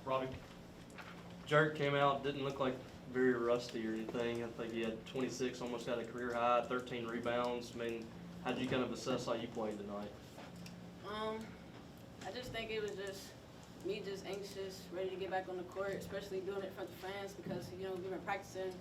Robbie. Jerk came out, didn't look like very rusty or anything. I think he had 26, almost had a career high, 13 rebounds. I mean, how did you kind of assess how you played tonight? I just think it was just me just anxious, ready to get back on the court, especially doing it in front of fans because, we've been practicing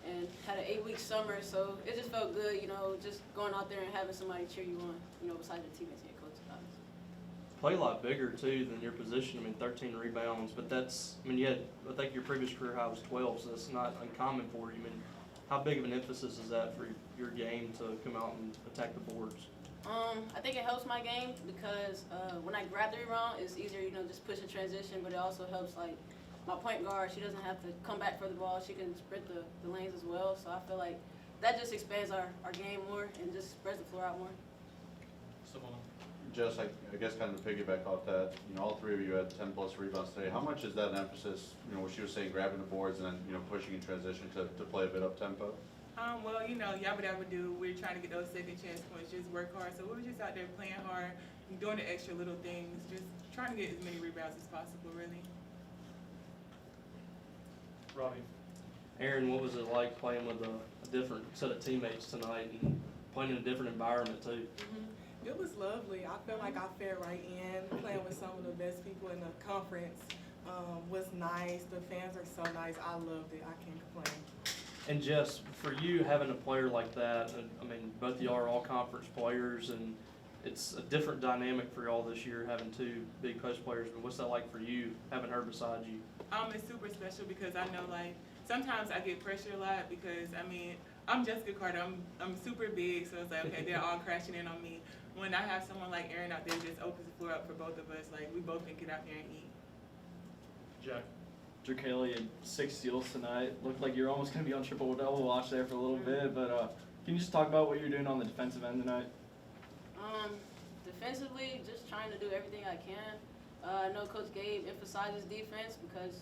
and had an 8-week summer, so it just felt good, just going out there and having somebody cheer you on, besides your teammates and your coaches, obviously. Play a lot bigger, too, than your position. I mean, 13 rebounds, but I think your previous career high was 12, so that's not uncommon for you. I mean, how big of an emphasis is that for your game to come out and attack the boards? I think it helps my game because when I grab the rebound, it's easier, just push a transition, but it also helps, like, my point guard, she doesn't have to come back for the ball. She can sprint the lanes as well, so I feel like that just expands our game more and just spreads the floor out more. Jess, I guess kind of to piggyback off that, all three of you had 10-plus rebounds today. How much is that an emphasis, what she was saying, grabbing the boards and then, pushing in transition to play a bit up-tempo? Well, yabba dabba do. We're trying to get those second chance points, just work hard. So we were just out there playing hard, doing the extra little things, just trying to get as many rebounds as possible, really. Robbie. Aaron, what was it like playing with a different set of teammates tonight and playing in a different environment, too? It was lovely. I felt like I fit right in. Playing with some of the best people in the conference was nice. The fans are so nice. I loved it. I can't complain. And Jess, for you having a player like that, I mean, both of y'all are all conference players, and it's a different dynamic for y'all this year having two big post players. But what's that like for you having her beside you? It's super special because I know, like, sometimes I get pressure a lot because, I'm Jessica Carter. I'm super big, so it's like, okay, they're all crashing in on me. When I have someone like Aaron out there, it just opens the floor up for both of us. Like, we both can get out there and eat. Jack. Kelly had 6 steals tonight. Looked like you're almost going to be on triple-double watch there for a little bit. But can you just talk about what you're doing on the defensive end tonight? Defensively, just trying to do everything I can. I know Coach Gabe emphasizes defense because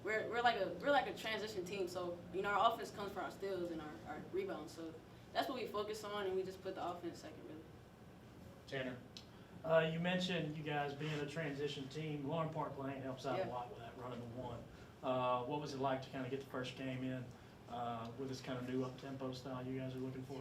we're like a transition team. So our offense comes from our steals and our rebounds. So that's what we focus on, and we just put the offense second, really. Tanner. You mentioned you guys being a transition team. Lauren Park Lane helps out a lot with that running the one. What was it like to kind of get the first game in with this kind of new up-tempo style you guys are looking for?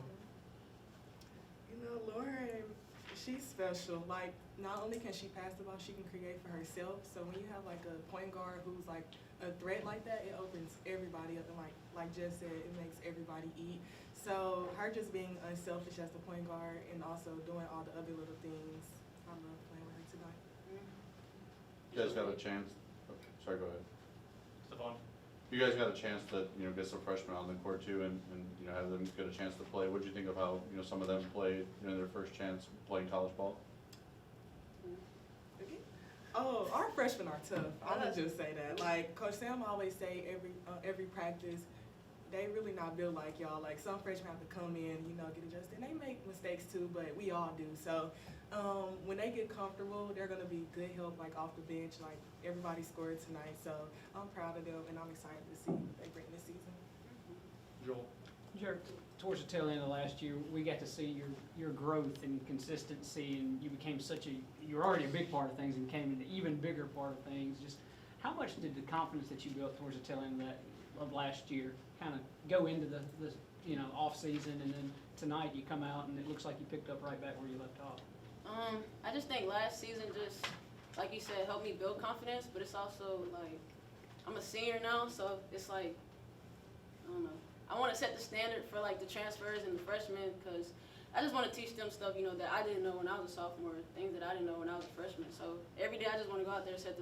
Lauren, she's special. Like, not only can she pass the ball, she can create for herself. So when you have like a point guard who's like a threat like that, it opens everybody up. And like Jess said, it makes everybody eat. So her just being unselfish as the point guard and also doing all the other little things, I love playing with her tonight. You guys got a chance. Okay, sorry, go ahead. Stephon. You guys got a chance to get some freshmen on the court too, and have them get a chance to play. What did you think of how some of them played their first chance playing college ball? Oh, our freshmen are tough. I would just say that. Like Coach Sam always say, every practice, they really not built like y'all. Like some freshmen have to come in, get adjusted. And they make mistakes too, but we all do. So when they get comfortable, they're gonna be good help like off the bench. Like everybody scored tonight, so I'm proud of them and I'm excited to see what they bring this season. Joel. Towards the tail end of last year, we got to see your growth and consistency, and you became you're already a big part of things and became an even bigger part of things. Just how much did the confidence that you built towards the tail end of last year kind of go into the off season, and then tonight you come out and it looks like you picked up right back where you left off? I just think last season just, like you said, helped me build confidence, but it's also like I'm a senior now, so it's like, I don't know. I want to set the standard for like the transfers and the freshmen because I just want to teach them stuff, that I didn't know when I was a sophomore, things that I didn't know when I was a freshman. So every day I just want to go out there and set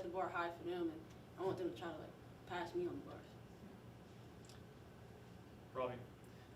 the bar high for them, and I want them to try to like pass me on the bars. Robbie.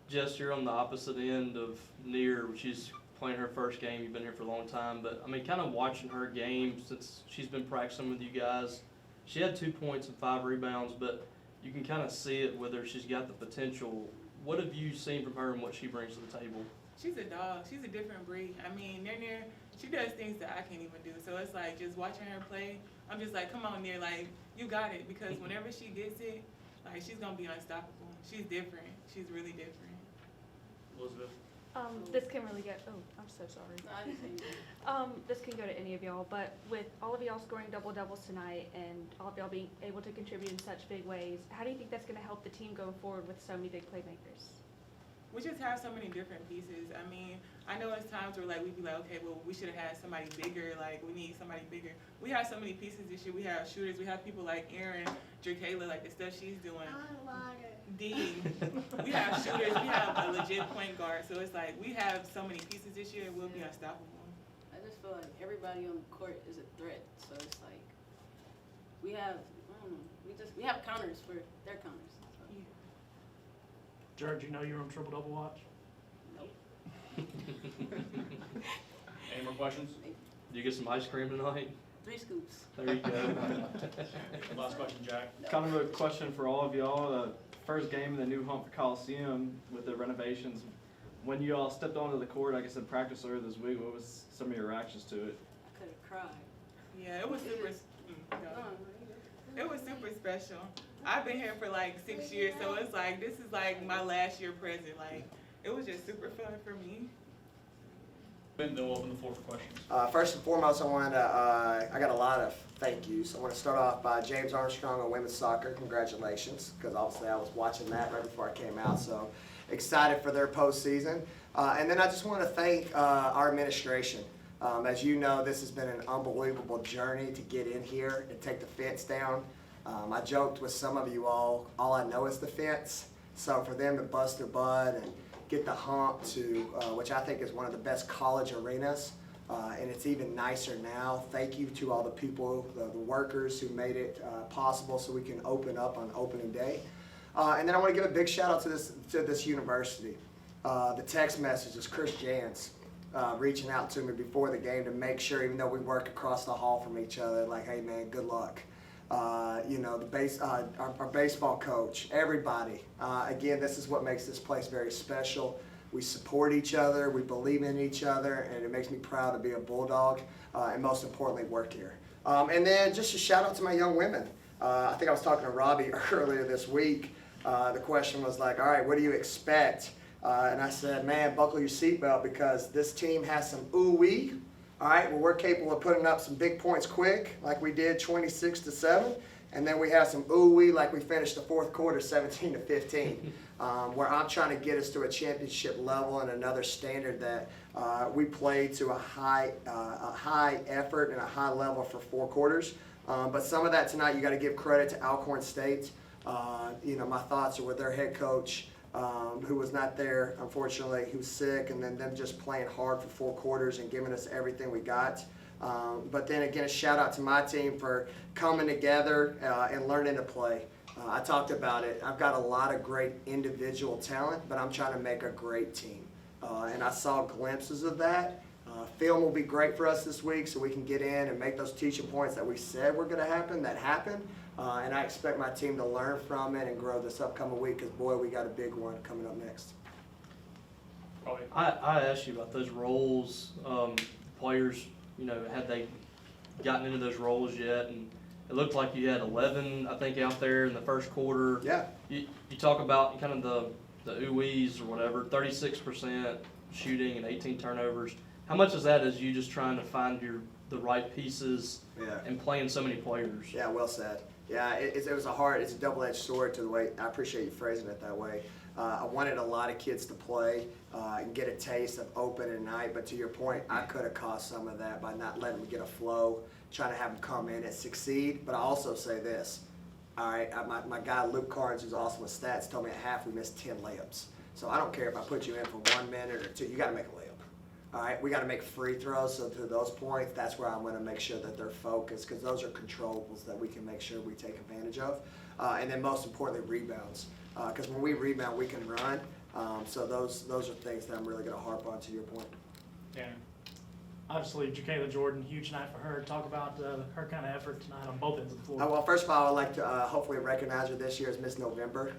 Jess, you're on the opposite end of Near. She's playing her first game. You've been here for a long time, but kind of watching her game since she's been practicing with you guys. She had 2 points and 5 rebounds, but you can kind of see it with her. She's got the potential. What have you seen from her and what she brings to the table? She's a dog. She's a different breed. Near, she does things that I can't even do. So it's like just watching her play, I'm just like, come on, Near, like, you got it. Because whenever she gets it, like, she's going to be unstoppable. She's different. She's really different. Elizabeth. This can really go, oh, I'm so sorry. No, I didn't say anything. This can go to any of y'all, but with all of y'all scoring double-doubles tonight and all of y'all being able to contribute in such big ways, how do you think that's gonna help the team going forward with so many big playmakers? We just have so many different pieces. I mean, I know it's times where like we'd be like, okay, well we should have had somebody bigger. Like we need somebody bigger. We have so many pieces this year. We have shooters. We have people like Erin, Drakayla, like the stuff she's doing. Dean. We have shooters. We have a legit point guard. So it's like we have so many pieces this year. We'll be unstoppable. I just feel like everybody on the court is a threat. So it's like we have, I don't know, we have counters for their counters. So. George, you know you're on triple double watch? Nope. Any more questions? Do you get some ice cream tonight? 3 scoops. There you go. Last question, Jack. Kind of a question for all of y'all. First game in the new Humphrey Coliseum with the renovations. When you all stepped onto the court, I guess in practice earlier this week, what was some of your reactions to it? I could have cried. Yeah, it was super. It was super special. I've been here for like 6 years, so it's like this is like my last year present. Like it was just super fun for me. Then we'll open the floor for questions. First and foremost, I got a lot of thank yous. I want to start off by James Armstrong on women's soccer. Congratulations, because obviously I was watching that right before I came out, so excited for their postseason. And then I just want to thank our administration. As you know, this has been an unbelievable journey to get in here and take the fence down. I joked with some of you all I know is the fence. So for them to bust their butt and get the hump to, which I think is one of the best college arenas, and it's even nicer now. Thank you to all the people, the workers who made it possible so we can open up on opening day. And then I want to give a big shout out to this university. The text messages, Chris Jans reaching out to me before the game to make sure, even though we work across the hall from each other, like, hey man, good luck. You know, our baseball coach, everybody. Again, this is what makes this place very special. We support each other, we believe in each other, and it makes me proud to be a Bulldog, and most importantly, work here. And then just a shout out to my young women. I think I was talking to Robbie earlier this week. The question was like, all right, what do you expect? And I said, man, buckle your seatbelt because this team has some ooh-wee. All right, well, we're capable of putting up some big points quick, like we did 26-7. And then we have some ooh-wee, like we finished the fourth quarter 17-15, where I'm trying to get us to a championship level and another standard that we play to a high effort and a high level for 4 quarters. But some of that tonight, you got to give credit to Alcorn State. You know, my thoughts are with their head coach, who was not there, unfortunately. He was sick, and then them just playing hard for 4 quarters and giving us everything we got. But then again, a shout out to my team for coming together and learning to play. I talked about it. I've got a lot of great individual talent, but I'm trying to make a great team. And I saw glimpses of that. Film will be great for us this week so we can get in and make those teaching points that we said were going to happen, that happened. And I expect my team to learn from it and grow this upcoming week because, boy, we got a big one coming up next. Probably. I asked you about those roles. Players, you know, had they gotten into those roles yet? And it looked like you had 11, I think, out there in the first quarter. Yeah. You talk about kind of the ooh-wees or whatever, 36% shooting and 18 turnovers. How much of that is you just trying to find the right pieces and playing so many players? Yeah, well said. Yeah, it's a double-edged sword to the way, I appreciate you phrasing it that way. I wanted a lot of kids to play and get a taste of open at night, but to your point, I could have caused some of that by not letting them get a flow, trying to have them come in and succeed. But I also say this, all right, my guy Luke Carnes, who's awesome with stats, told me at half we missed 10 layups. So I don't care if I put you in for 1 minute or 2, you got to make a layup. All right, we got to make free throws, so to those points, that's where I'm going to make sure that they're focused because those are controllables that we can make sure we take advantage of. And then most importantly, rebounds. Because when we rebound, we can run. So those are things that I'm really going to harp on to your point. Tanner. Obviously, Drakayla Jordan, huge night for her. Talk about her kind of effort tonight on both ends of the floor. Well, first of all, I'd like to hopefully recognize her this year as Miss November,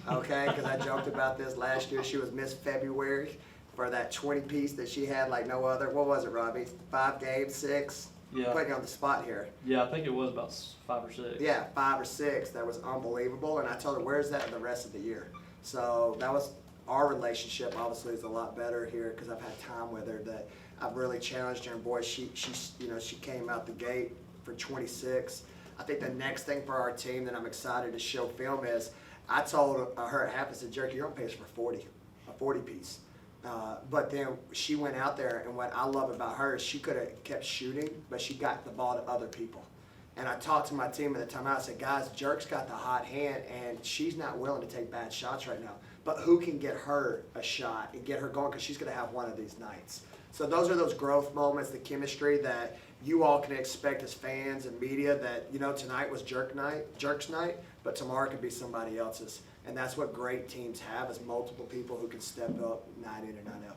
okay? Because I joked about this last year. She was Miss February for that 20-piece that she had like no other. What was it, Robbie? 5 games, 6? Yeah. Putting you on the spot here. Yeah, I think it was about 5 or 6. Yeah, 5 or 6. That was unbelievable. And I told her, where's that the rest of the year? So that was our relationship obviously is a lot better here because I've had time with her that I've really challenged her. And boy, she came out the gate for 26. I think the next thing for our team that I'm excited to show film is I told her at half, I said, Jerky, you're on pace for 40, a 40 piece. But then she went out there, and what I love about her is she could have kept shooting, but she got the ball to other people. And I talked to my team at the timeout. I said, guys, Jerk's got the hot hand, and she's not willing to take bad shots right now. But who can get her a shot and get her going? Because she's going to have one of these nights. So those are those growth moments, the chemistry that you all can expect as fans and media that, tonight was Jerk's night, but tomorrow could be somebody else's. And that's what great teams have, is multiple people who can step up night in and night out.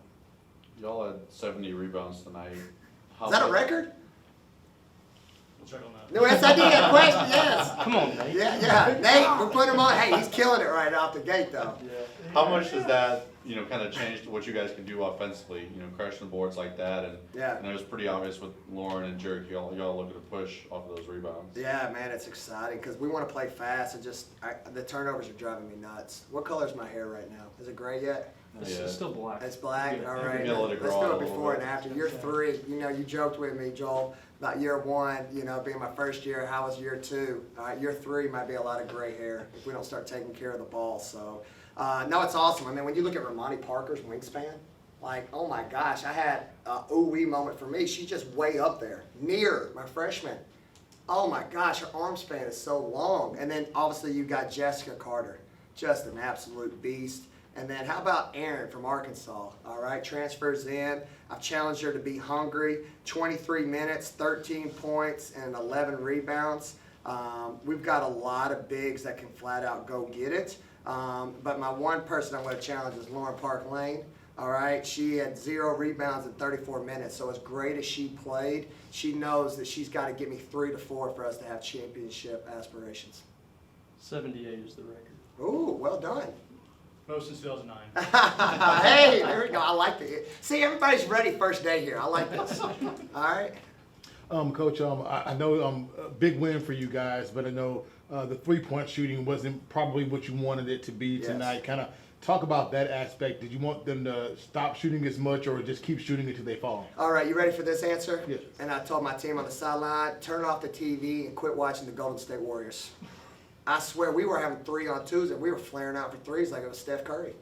Y'all had 70 rebounds tonight. Is that a record? We'll check on that. No, yes, I did. Question, yes. Come on, Nate. Yeah. Nate, we're putting him on. Hey, he's killing it right off the gate, though. How much does that, kind of change what you guys can do offensively? Crushing the boards like that, and it was pretty obvious with Lauren and Jerk. Y'all looking to push off of those rebounds. Yeah, man, it's exciting because we want to play fast. And the turnovers are driving me nuts. What color is my hair right now? Is it gray yet? It's still black. It's black. Yeah. All right. Maybe let it Let's grow do out it a little before bit. and after. Year 3, you joked with me, Joel, about year 1, being my first year. How was year 2? All right, year 3 might be a lot of gray hair if we don't start taking care of the ball. So, no, it's awesome. I mean, when you look at Ramani Parker's wingspan, like, oh my gosh, I had a ooh-wee moment for me. She's just way up there, near my freshman. Oh my gosh, her arm span is so long. And then obviously you got Jessica Carter, just an absolute beast. And then how about Erin from Arkansas? All right, transfers in. I've challenged her to be hungry. 23 minutes, 13 points, and 11 rebounds. We've got a lot of bigs that can flat out go get it. But my one person I'm going to challenge is Lauren Park Lane. All right, she had 0 rebounds in 34 minutes. So as great as she played, she knows that she's got to get me 3 to 4 for us to have championship aspirations. 78 is the record. Ooh, well done. Most since 2009. Hey, there we go. I like it. See, everybody's ready first day here. I like this. All right. Coach, I know a big win for you guys, but I know the three-point shooting wasn't probably what you wanted it to be tonight. Yes. Kind of talk about that aspect. Did you want them to stop shooting as much or just keep shooting until they fall? All right, you ready for this answer? Yes. And I told my team on the sideline, turn off the TV and quit watching the Golden State Warriors. I swear, we were having 3-on-2s and we were flaring out for threes like it was Steph Curry.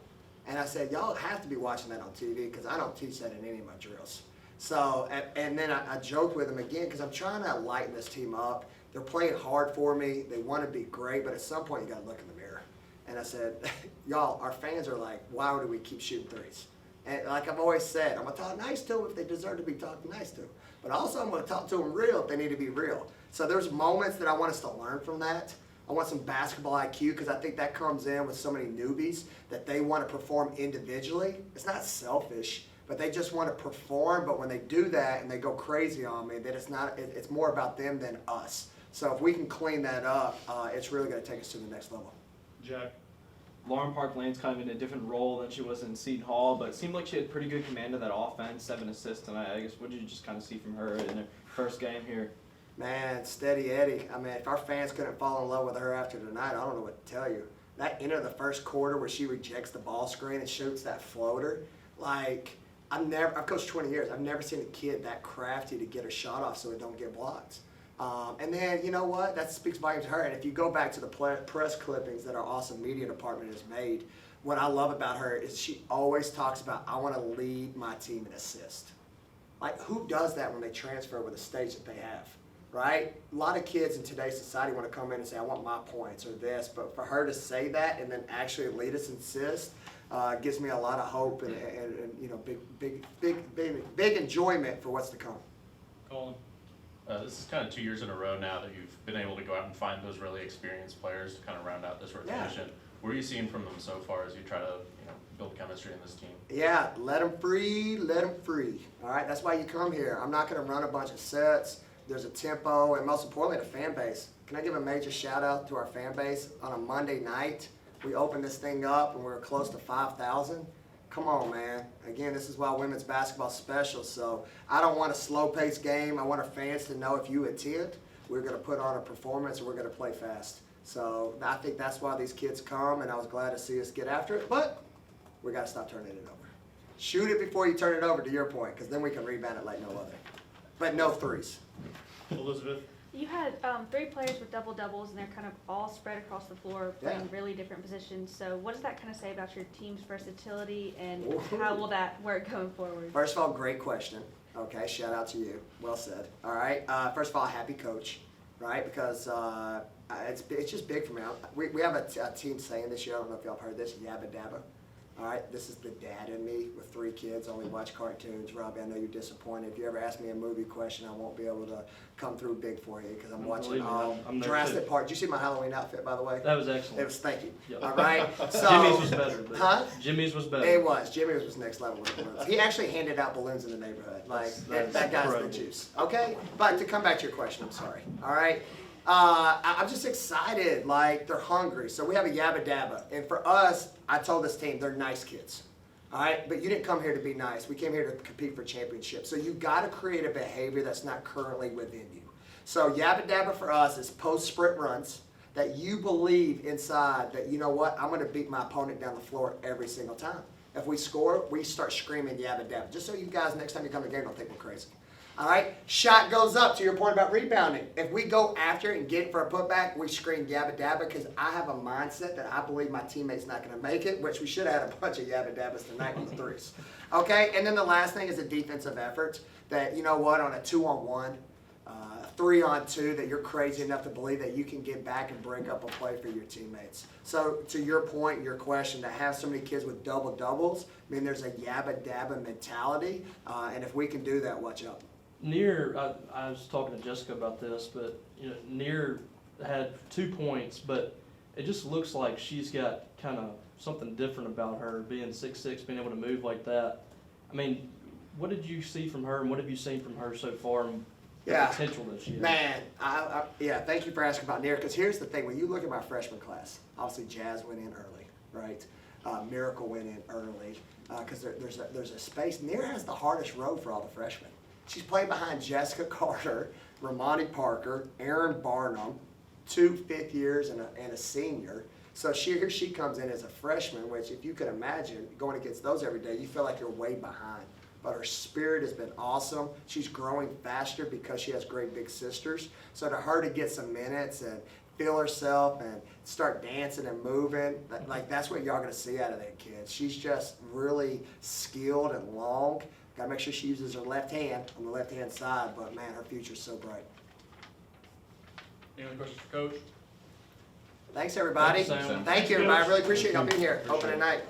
And I said, y'all have to be watching that on TV because I don't teach that in any of my drills. So, and then I joked with them again because I'm trying to lighten this team up. They're playing hard for me. They want to be great, but at some point you got to look in the mirror. And I said, y'all, our fans are like, why do we keep shooting threes? And like I've always said, I'm going to talk nice to them if they deserve to be talked nice to. But also I'm going to talk to them real if they need to be real. So there's moments that I want us to learn from that. I want some basketball IQ because I think that comes in with so many newbies that they want to perform individually. It's not selfish, but they just want to perform. But when they do that and they go crazy on me, that it's more about them than us. So if we can clean that up, it's really going to take us to the next level. Jack. Lauren Park Lane's kind of in a different role than she was in Seton Hall, but it seemed like she had pretty good command of that offense, 7 assists tonight. I guess, what did you just kind of see from her in her first game here? Man, steady Eddie. I mean, if our fans couldn't fall in love with her after tonight, I don't know what to tell you. That end of the first quarter where she rejects the ball screen and shoots that floater, like, I've coached 20 years. I've never seen a kid that crafty to get her shot off so it don't get blocked. And then, you know what? That speaks volumes to her. And if you go back to the press clippings that our awesome media department has made, what I love about her is she always talks about, I want to lead my team in assist. Like, who does that when they transfer with the stage that they have? Right? A lot of kids in today's society want to come in and say, I want my points or this, but for her to say that and then actually lead us in assist gives me a lot of hope and you know, big enjoyment for what's to come. Colin. This is kind of 2 years in a row now that you've been able to go out and find those really experienced players to kind of round out this rotation. What are you seeing from them so far as you try to build chemistry in this team? Yeah, let them free, let them free. All right, that's why you come here. I'm not going to run a bunch of sets. There's a tempo, and most importantly, the fan base. Can I give a major shout out to our fan base? On a Monday night, we opened this thing up and we were close to 5,000. Come on, man. Again, this is why women's basketball is special. So I don't want a slow-paced game. I want our fans to know if you attend, we're going to put on a performance and we're going to play fast. So I think that's why these kids come, and I was glad to see us get after it. But we gotta stop turning it over. Shoot it before you turn it over, to your point, because then we can rebound it like no other. But no threes. Elizabeth? You had 3 players with double doubles, and they're kind of all spread across the floor, playing Yeah. really different positions. So, what does that kind of say about your team's versatility, and Ooh. how will that work going forward? First of all, great question. Okay, shout out to you. Well said. All right. First of all, happy coach, right? Because it's just big for me. We have a team saying this year. I don't know if y'all have heard this. Yabba dabba. All right. This is the dad in me with 3 kids. Only watch cartoons. Robbie, I know you're disappointed. If you ever ask me a movie question, I won't be able to come through big for you because I'm watching Believe me, all I'm there Jurassic too. Park. Did you see my Halloween outfit, by the way? That was excellent. It was, thank you. Yep. All right. So Jimmy's was better. But Huh? Jimmy's was better. It was. Jimmy was next level with balloons. He actually handed out balloons in the neighborhood. Like, That's that guy's incredible. the juice. Okay? But to come back to your question, I'm sorry. All right? I'm just excited. Like, they're hungry. So we have a yabba dabba. And for us, I told this team, they're nice kids. All right? But you didn't come here to be nice. We came here to compete for championships. So you've got to create a behavior that's not currently within you. So yabba dabba for us is post-sprint runs that you believe inside that, you know what, I'm going to beat my opponent down the floor every single time. If we score, we start screaming yabba dabba. Just so you guys, next time you come to the game, don't think we're crazy. All right? Shot goes up, to your point about rebounding. If we go after it and get it for a putback, we scream yabba dabba because I have a mindset that I believe my teammate's not going to make it, which we should have had a bunch of yabba dabbas tonight with threes. Okay? And then the last thing is a defensive effort that, you know what, on a 2-on-1, 3-on-2, that you're crazy enough to believe that you can get back and break up a play for your teammates. So to your point, your question, to have so many kids with double doubles, I mean, there's a yabba dabba mentality, and if we can do that, watch out. Near, I was talking to Jessica about this, but you know, Near had 2 points, but it just looks like she's got kind of something different about her, being 6'6", being able to move like that. I mean, what did you see from her, and what have you seen from her so far? And the Yeah. potential that she has. Man, yeah, thank you for asking about Near, because here's the thing. When you look at my freshman class, obviously Jazz went in early, right? Miracle went in early, because there's a space. Near has the hardest road for all the freshmen. She's playing behind Jessica Carter, Ramani Parker, Aaron Barnum, 2 fifth years and a senior. So here she comes in as a freshman, which if you could imagine going against those every day, you feel like you're way behind. But her spirit has been awesome. She's growing faster because she has great big sisters. So to her to get some minutes and feel herself and start dancing and moving, like that's what y'all gonna see out of that kid. She's just really skilled and long. Gotta make sure she uses her left hand on the left-hand side, but man, her future's so bright. Any other questions for Coach? Thanks, everybody. Thanks, Sam. Thank you, everybody. I really appreciate y'all being here. Opening night.